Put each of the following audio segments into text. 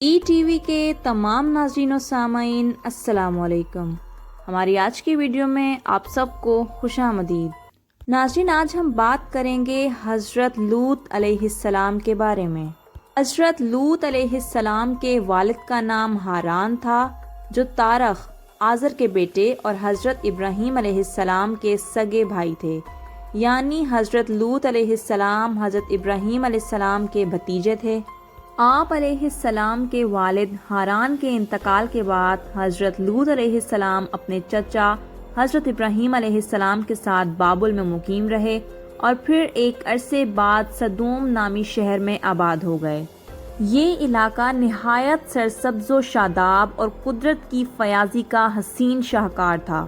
E T V کے تمام ناظرین و سامعین السلام علیکم۔ ہماری آج کی ویڈیو میں آپ سب کو خوش آمدید۔ ناظرین، آج ہم بات کریں گے حضرت لوط علیہ السلام کے بارے میں۔ حضرت لوط علیہ السلام کے والد کا نام ہاران تھا، جو تارخ آزر کے بیٹے اور حضرت ابراہیم علیہ السلام کے سگے بھائی تھے، یعنی حضرت لوط علیہ السلام حضرت ابراہیم علیہ السلام کے بھتیجے تھے۔ آپ علیہ السلام کے والد ہاران کے انتقال کے بعد حضرت لوط علیہ السلام اپنے چچا حضرت ابراہیم علیہ السلام کے ساتھ بابل میں مقیم رہے اور پھر ایک عرصے بعد سدوم نامی شہر میں آباد ہو گئے۔ یہ علاقہ نہایت سرسبز و شاداب اور قدرت کی فیاضی کا حسین شاہکار تھا۔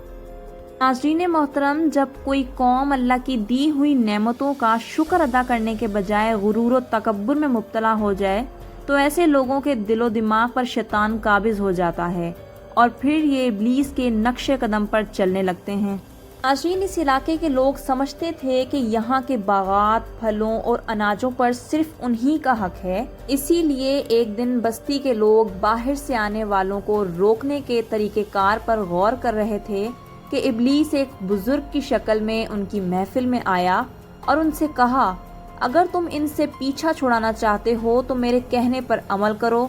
ناظرین محترم، جب کوئی قوم اللہ کی دی ہوئی نعمتوں کا شکر ادا کرنے کے بجائے غرور و تکبر میں مبتلا ہو جائے تو ایسے لوگوں کے دل و دماغ پر شیطان قابض ہو جاتا ہے اور پھر یہ ابلیس کے نقش قدم پر چلنے لگتے ہیں۔ ناظرین، اس علاقے کے لوگ سمجھتے تھے کہ یہاں کے باغات، پھلوں اور اناجوں پر صرف انہی کا حق ہے، اسی لیے ایک دن بستی کے لوگ باہر سے آنے والوں کو روکنے کے طریقہ کار پر غور کر رہے تھے کہ ابلیس ایک بزرگ کی شکل میں ان کی محفل میں آیا اور ان سے کہا، اگر تم ان سے پیچھا چھڑانا چاہتے ہو تو میرے کہنے پر عمل کرو۔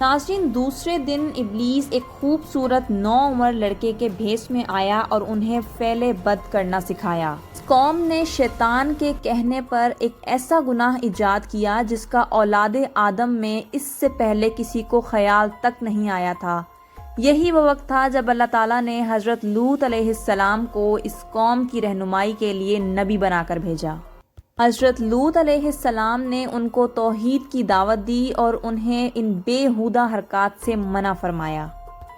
ناظرین، دوسرے دن ابلیس ایک خوبصورت نوعمر لڑکے کے بھیس میں آیا اور انہیں فعل بد کرنا سکھایا۔ اس قوم نے شیطان کے کہنے پر ایک ایسا گناہ ایجاد کیا جس کا اولاد آدم میں اس سے پہلے کسی کو خیال تک نہیں آیا تھا۔ یہی وہ وقت تھا جب اللہ تعالیٰ نے حضرت لوط علیہ السلام کو اس قوم کی رہنمائی کے لیے نبی بنا کر بھیجا۔ حضرت لوط علیہ السلام نے ان کو توحید کی دعوت دی اور انہیں ان بےہودہ حرکات سے منع فرمایا۔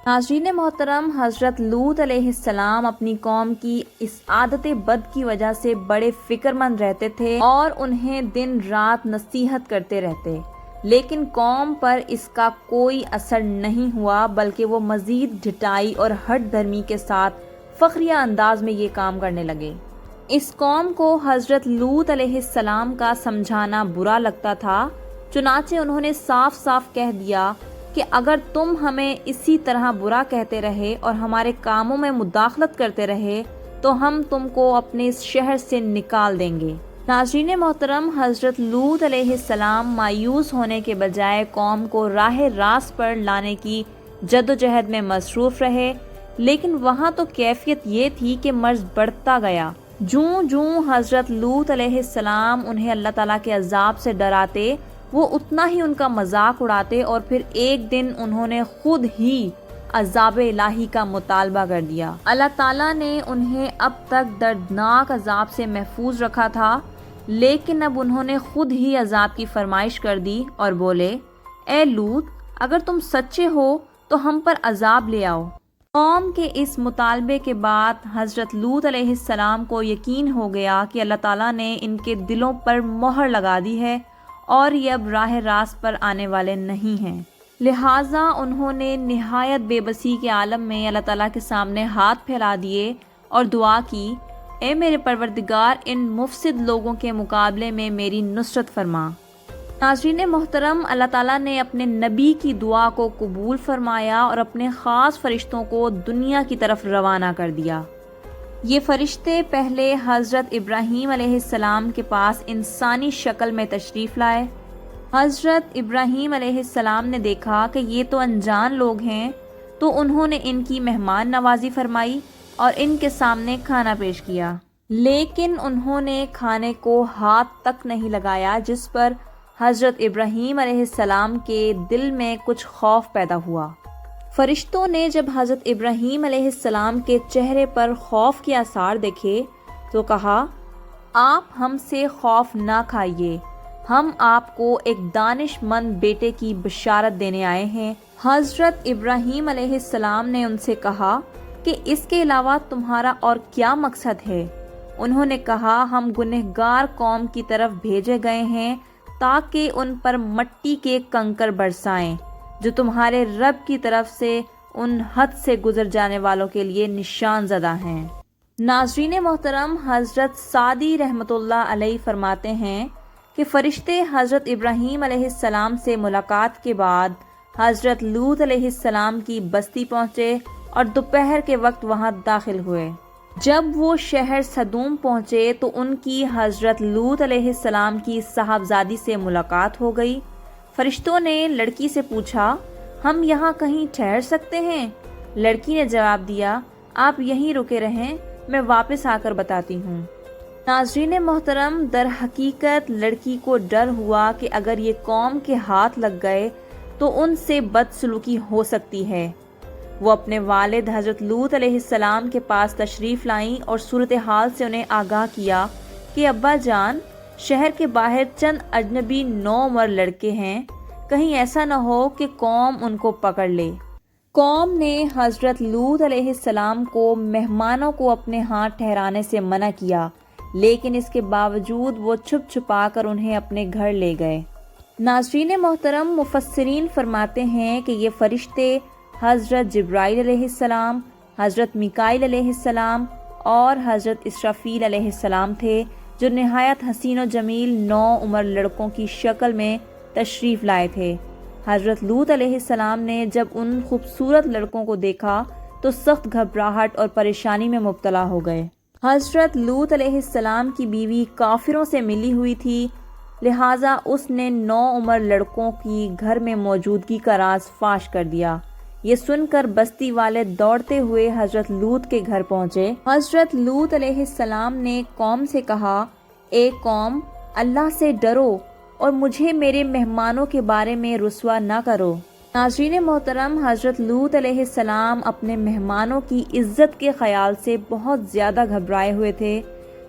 ناظرین محترم، حضرت لوط علیہ السلام اپنی قوم کی اس عادت بد کی وجہ سے بڑے فکر مند رہتے تھے اور انہیں دن رات نصیحت کرتے رہتے، لیکن قوم پر اس کا کوئی اثر نہیں ہوا، بلکہ وہ مزید ڈھٹائی اور ہٹ دھرمی کے ساتھ فخریہ انداز میں یہ کام کرنے لگے۔ اس قوم کو حضرت لوط علیہ السلام کا سمجھانا برا لگتا تھا، چنانچہ انہوں نے صاف صاف کہہ دیا کہ اگر تم ہمیں اسی طرح برا کہتے رہے اور ہمارے کاموں میں مداخلت کرتے رہے تو ہم تم کو اپنے اس شہر سے نکال دیں گے۔ ناظرین محترم، حضرت لوط علیہ السلام مایوس ہونے کے بجائے قوم کو راہ راست پر لانے کی جدوجہد میں مصروف رہے، لیکن وہاں تو کیفیت یہ تھی کہ مرض بڑھتا گیا۔ جوں جوں حضرت لوط علیہ السلام انہیں اللہ تعالیٰ کے عذاب سے ڈراتے، وہ اتنا ہی ان کا مذاق اڑاتے اور پھر ایک دن انہوں نے خود ہی عذاب الہی کا مطالبہ کر دیا۔ اللہ تعالیٰ نے انہیں اب تک دردناک عذاب سے محفوظ رکھا تھا، لیکن اب انہوں نے خود ہی عذاب کی فرمائش کر دی اور بولے، اے لوط، اگر تم سچے ہو تو ہم پر عذاب لے آؤ۔ قوم کے اس مطالبے کے بعد حضرت لوط علیہ السلام کو یقین ہو گیا کہ اللہ تعالیٰ نے ان کے دلوں پر مہر لگا دی ہے اور یہ اب راہ راست پر آنے والے نہیں ہیں، لہٰذا انہوں نے نہایت بے بسی کے عالم میں اللہ تعالیٰ کے سامنے ہاتھ پھیلا دیے اور دعا کی، اے میرے پروردگار، ان مفسد لوگوں کے مقابلے میں میری نصرت فرما۔ ناظرین محترم، اللہ تعالیٰ نے اپنے نبی کی دعا کو قبول فرمایا اور اپنے خاص فرشتوں کو دنیا کی طرف روانہ کر دیا۔ یہ فرشتے پہلے حضرت ابراہیم علیہ السلام کے پاس انسانی شکل میں تشریف لائے۔ حضرت ابراہیم علیہ السلام نے دیکھا کہ یہ تو انجان لوگ ہیں، تو انہوں نے ان کی مہمان نوازی فرمائی اور ان کے سامنے کھانا پیش کیا، لیکن انہوں نے کھانے کو ہاتھ تک نہیں لگایا، جس پر حضرت ابراہیم علیہ السلام کے دل میں کچھ خوف پیدا ہوا۔ فرشتوں نے جب حضرت ابراہیم علیہ السلام کے چہرے پر خوف کے آثار دیکھے تو کہا، آپ ہم سے خوف نہ کھائیے، ہم آپ کو ایک دانش مند بیٹے کی بشارت دینے آئے ہیں۔ حضرت ابراہیم علیہ السلام نے ان سے کہا کہ اس کے علاوہ تمہارا اور کیا مقصد ہے؟ انہوں نے کہا، ہم گنہگار قوم کی طرف بھیجے گئے ہیں تاکہ ان پر مٹی کے کنکر برسائیں جو تمہارے رب کی طرف سے ان حد سے گزر جانے والوں کے لیے نشان زدہ ہیں۔ ناظرین محترم، حضرت سعدی رحمۃ اللہ علیہ فرماتے ہیں کہ فرشتے حضرت ابراہیم علیہ السلام سے ملاقات کے بعد حضرت لوط علیہ السلام کی بستی پہنچے اور دوپہر کے وقت وہاں داخل ہوئے۔ جب وہ شہر صدوم پہنچے تو ان کی حضرت لوط علیہ السلام کی صاحبزادی سے ملاقات ہو گئی۔ فرشتوں نے لڑکی سے پوچھا، ہم یہاں کہیں ٹھہر سکتے ہیں؟ لڑکی نے جواب دیا، آپ یہیں رکے رہیں، میں واپس آ کر بتاتی ہوں۔ ناظرین محترم، در حقیقت لڑکی کو ڈر ہوا کہ اگر یہ قوم کے ہاتھ لگ گئے تو ان سے بدسلوکی ہو سکتی ہے۔ وہ اپنے والد حضرت لوط علیہ السلام کے پاس تشریف لائیں اور صورتحال سے انہیں آگاہ کیا کہ ابا جان، شہر کے باہر چند اجنبی نوعمر لڑکے ہیں، کہیں ایسا نہ ہو کہ قوم ان کو پکڑ لے۔ قوم نے حضرت لوط علیہ السلام کو مہمانوں کو اپنے ہاں ٹھہرانے سے منع کیا، لیکن اس کے باوجود وہ چھپ چھپا کر انہیں اپنے گھر لے گئے۔ ناظرین محترم، مفسرین فرماتے ہیں کہ یہ فرشتے حضرت جبرائیل علیہ السلام، حضرت میکائیل علیہ السلام اور حضرت اسرافیل علیہ السلام تھے، جو نہایت حسین و جمیل نوعمر لڑکوں کی شکل میں تشریف لائے تھے۔ حضرت لوط علیہ السلام نے جب ان خوبصورت لڑکوں کو دیکھا تو سخت گھبراہٹ اور پریشانی میں مبتلا ہو گئے۔ حضرت لوط علیہ السلام کی بیوی کافروں سے ملی ہوئی تھی، لہٰذا اس نے نوعمر لڑکوں کی گھر میں موجودگی کا راز فاش کر دیا۔ یہ سن کر بستی والے دوڑتے ہوئے حضرت لوط کے گھر پہنچے۔ حضرت لوط علیہ السلام نے قوم سے کہا، اے قوم، اللہ سے ڈرو اور مجھے میرے مہمانوں کے بارے میں رسوا نہ کرو۔ ناظرین محترم، حضرت لوط علیہ السلام اپنے مہمانوں کی عزت کے خیال سے بہت زیادہ گھبرائے ہوئے تھے،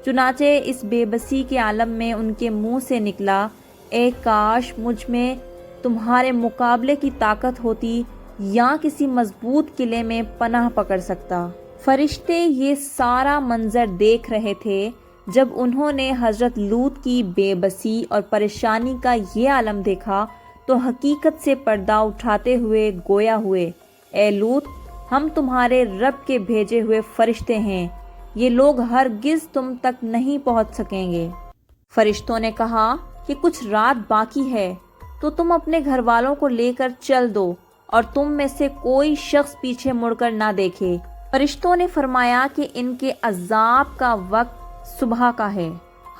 چنانچہ اس بے بسی کے عالم میں ان کے منہ سے نکلا، اے کاش مجھ میں تمہارے مقابلے کی طاقت ہوتی یا کسی مضبوط قلعے میں پناہ پکڑ سکتا۔ فرشتے یہ سارا منظر دیکھ رہے تھے جب انہوں نے حضرت لوط کی بے بسی اور پریشانی کا یہ عالم دیکھا تو حقیقت سے پردہ اٹھاتے ہوئے گویا ہوئے، اے لوط، ہم تمہارے رب کے بھیجے ہوئے فرشتے ہیں، یہ لوگ ہرگز تم تک نہیں پہنچ سکیں گے۔ فرشتوں نے کہا کہ کچھ رات باقی ہے تو تم اپنے گھر والوں کو لے کر چل دو اور تم میں سے کوئی شخص پیچھے مڑ کر نہ دیکھے۔ فرشتوں نے فرمایا کہ ان کے عذاب کا وقت صبح کا ہے۔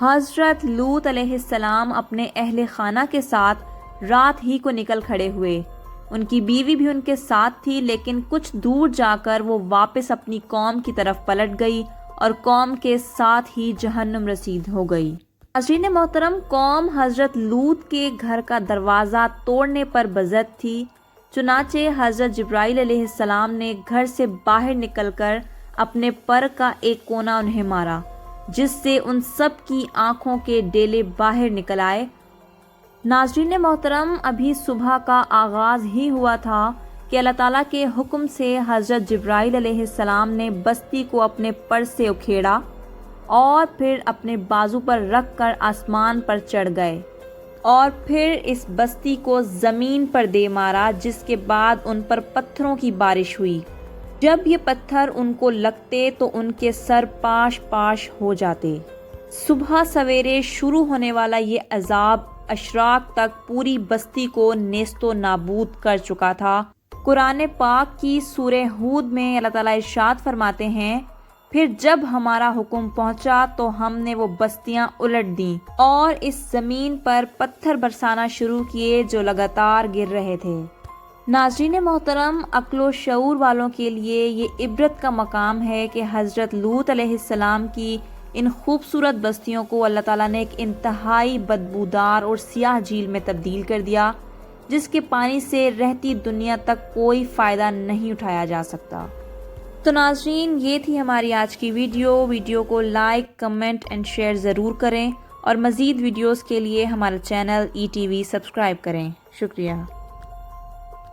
حضرت لوط علیہ السلام اپنے اہل خانہ کے ساتھ رات ہی کو نکل کھڑے ہوئے۔ ان کی بیوی بھی ان کے ساتھ تھی، لیکن کچھ دور جا کر وہ واپس اپنی قوم کی طرف پلٹ گئی اور قوم کے ساتھ ہی جہنم رسید ہو گئی۔ ناظرین محترم، قوم حضرت لوط کے گھر کا دروازہ توڑنے پر بضد تھی، چنانچہ حضرت جبرائیل علیہ السلام نے گھر سے باہر نکل کر اپنے پر کا ایک کونا انہیں مارا، جس سے ان سب کی آنکھوں کے ڈیلے باہر نکل آئے۔ ناظرین محترم، ابھی صبح کا آغاز ہی ہوا تھا کہ اللہ تعالیٰ کے حکم سے حضرت جبرائیل علیہ السلام نے بستی کو اپنے پر سے اکھیڑا اور پھر اپنے بازو پر رکھ کر آسمان پر چڑھ گئے اور پھر اس بستی کو زمین پر دے مارا، جس کے بعد ان پر پتھروں کی بارش ہوئی۔ جب یہ پتھر ان کو لگتے تو ان کے سر پاش پاش ہو جاتے۔ صبح سویرے شروع ہونے والا یہ عذاب اشراق تک پوری بستی کو نیست و نابود کر چکا تھا۔ قرآن پاک کی سورہ ہود میں اللہ تعالیٰ ارشاد فرماتے ہیں، پھر جب ہمارا حکم پہنچا تو ہم نے وہ بستیاں الٹ دیں اور اس زمین پر پتھر برسانا شروع کیے جو لگاتار گر رہے تھے۔ ناظرین محترم، عقل و شعور والوں کے لیے یہ عبرت کا مقام ہے کہ حضرت لوط علیہ السلام کی ان خوبصورت بستیوں کو اللہ تعالیٰ نے ایک انتہائی بدبودار اور سیاہ جھیل میں تبدیل کر دیا، جس کے پانی سے رہتی دنیا تک کوئی فائدہ نہیں اٹھایا جا سکتا۔ تو ناظرین، یہ تھی ہماری آج کی ویڈیو کو لائک، کمنٹ اینڈ شیئر ضرور کریں اور مزید ویڈیوز کے لیے ہمارا چینل ETV سبسکرائب کریں۔ شکریہ۔